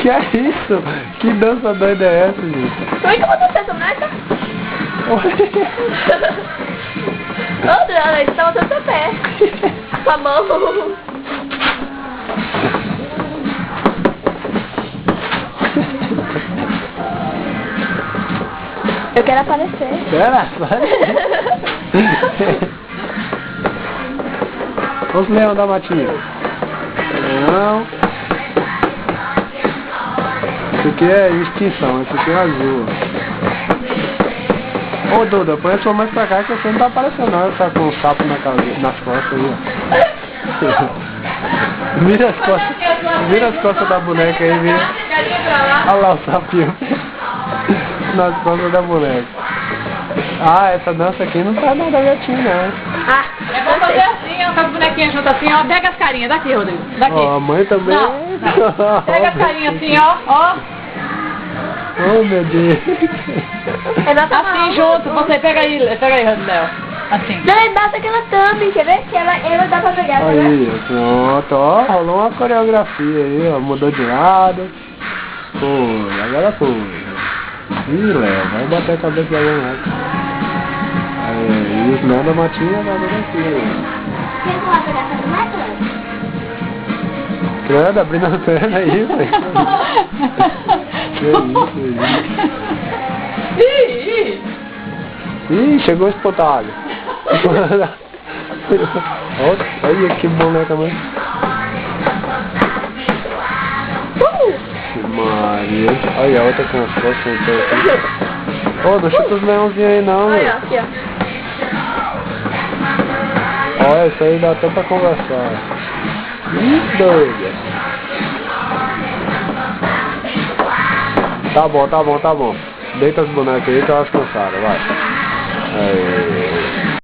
Que é isso? Que dança doida é essa, gente? Como é que eu vou dançar essa boneca? Ô, Adriana, você tá botando seu pé. Com a mão. Eu quero aparecer. Quer aparecer? Os leão da matinha. Leão. Esse aqui é extinção, esse aqui é azul. Ô Duda, põe a sua mãe pra cá que você não tá aparecendo não, você tá com um sapo nas costas aí, ó. Vira as costas da boneca aí, vira. Olha lá o sapinho. Nas costas da boneca. Ah, essa dança aqui não tá nada gatinho, não. Ah, é bom fazer assim, ó, com as bonequinhas juntas assim, ó. Pega as carinhas, daqui, Rodrigo. Daqui. Ó, a mãe também. Não. Pega as carinhas assim, ó. Oh, meu Deus. É nossa Assim mão. junto, você pega aí, Rodrigo. Assim. Não, embaixo aquela thumb, quer ver? Que ela dá pra pegar, tá vendo? Aí, pronto, ó, rolou uma coreografia aí, ó, mudou de lado. Foi, agora foi. Ih, Léo, vai bater a cabeça da boneca. Aí, os meus da matinha vai fazer aqui. Quer que eu vá pegar essa boneca? Credo, abrindo as pernas aí, velho. Que isso, Ih, chegou o espotalho. Olha que boneca, mano. Maria. Olha a outra com as costas. Ô, não chuta os leãozinhos aí não, Olha, velho. aqui, ó. Olha, isso aí dá até pra conversar. Ih, doida. Tá bom. Deita as bonecas aí que elas cansaram, vai. Aí.